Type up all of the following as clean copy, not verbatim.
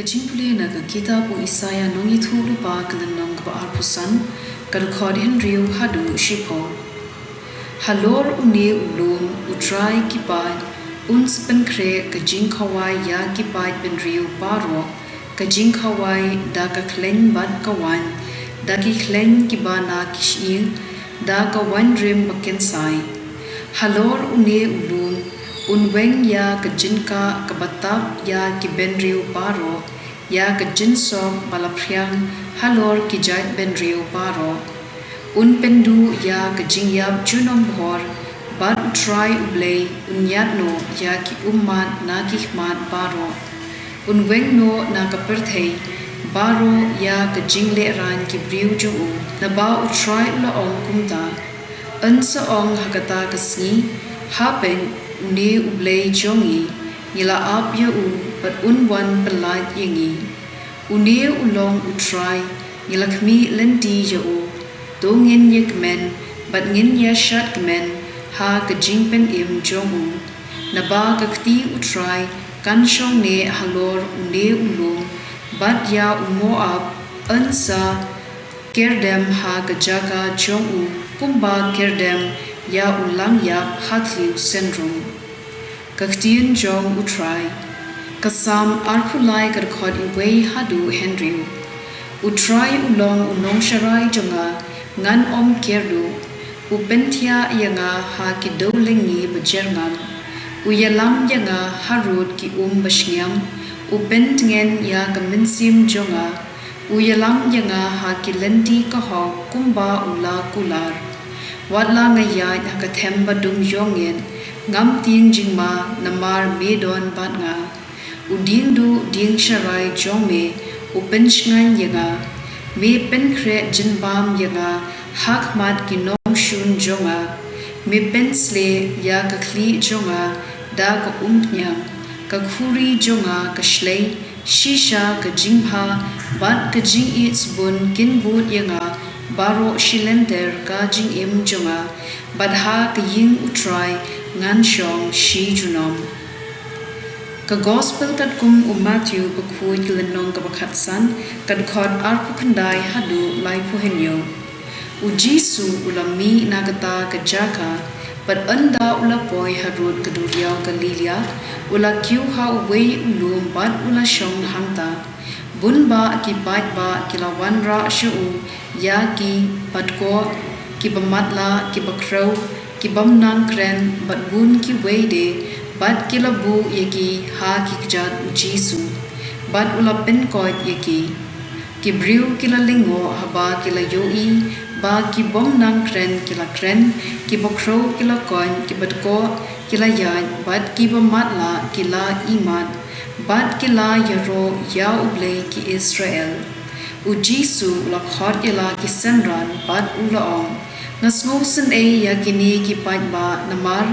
jingpule na kita pu isaya nong ithu lupa kalanong ka arpusan kadkhod henriu hadu shipo halor une ulum utrai kipai uns penkre kajing khawai ya kipai benriu paro kajing khawai da ka kleng bat kawan da ki kleng kibana kishin da ka wan rim bakensai halor une ulum unweng ya kajinka kabatap ya kibenriu paro ya kajinsom balapryang halor kijait benriu paro unpendu ya kajingyap junom bhor bat utrai Blei unyatno ya ki ummat na kihmat paro unweng no na kaperthei baro ya kajingle ran ki briu ju na ba utrai la ong kumta ansa ong hakata kasni hapen une Blei jongi nila ap ya but unwan pelat yengi une ulong utrai nila khmi lenti ya dongin yekmen but ngin ya shat kmen ha kajing pen im jongu na ba kakti utrai kan shong ne halor une ulong but ya umo ap ansa kerdem ha kajaka jongu kumba kerdem ya ulang yap hatliu syndrome ktien jong utrai kasam arpulai kadkhod iwei hadu henriu utrai ulong unong sharai jonga ngan om kerdu upenthia yanga ha ki dolengi bajerngam uyalam yanga harut ki bashngyam upentngen ya kaminsim jonga uyalam yanga ha ki lenti ka ho kumba ula kular watla ngaya hakathem badum yongen ngam ting jingma namar medon batnga uding du ding sharai jome upen shngan yanga me pen kre jinbam yanga hak mat ki nong shun jonga me pensle ya kakli jonga da ka umnyang ka khuri jonga ka shlei shisha ka jingha bat ka jing its bun kin but yanga baro shilenter ka jing im jonga badha ka ying utrai ngan shong shi junom ka gospel kat kum Matthew bakhui kilenong ka bakhatsan kad khod arpu khandai hadu lai puhenyo u Jisu ulami nagata ka jaka but anda ula poi harut kaduriaw ka lilia ula kyu ha wei ulum bat ula shong hangta bunba ki bat ba kilawan ra shu ya ki patko ki bamatla ki bakrau ki bamnang kren bat bun ki wei de bat kilabu yeki ha ki kjat Jisu bat ula pen koit yeki ki briu kila lingo haba kila yoi ba ki bom nang kren kila kren ki bokro kila koin ki batko kila yan bat ki bamatla kila imat bat kila yaro ya Blei ki Israel u Jisu la khot ila ki senran bat ula ong ngasngo sen e ya kini ki pat ba namar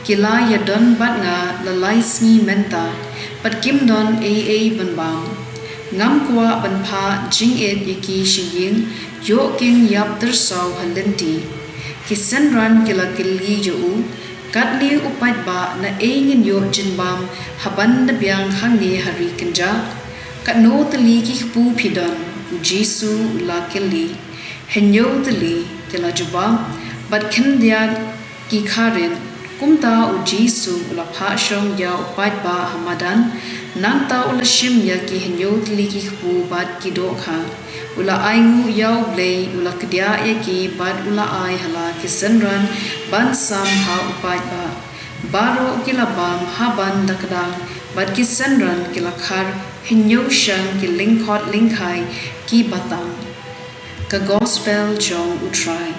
kila ya don bat nga la lai sni menta pat kim don e ban bang ngam kwa ban pha jing et yaki shiying yo king yap ter saw halenti ki senran kila kili jo katli upat ba na e ngin yo jinbam haban na byang hangi hari kanja katno tali ki pu phidon Jisu la kili henyo tali kila juba bat khindia ki kharin kumta u Jisu ula pha shong ya upat ba hamadan nanta ula shim ya ki henyo tli ki pu bat ki do kha ula aingu ya Blei ula kdia ya ki bat ula ai hala ki senran ban sam ha upat ba baro kila bam haban dakdang bat ki senran kila khar henyo shang ki lingkhot lingkhai ki batang ka gospel jong utrai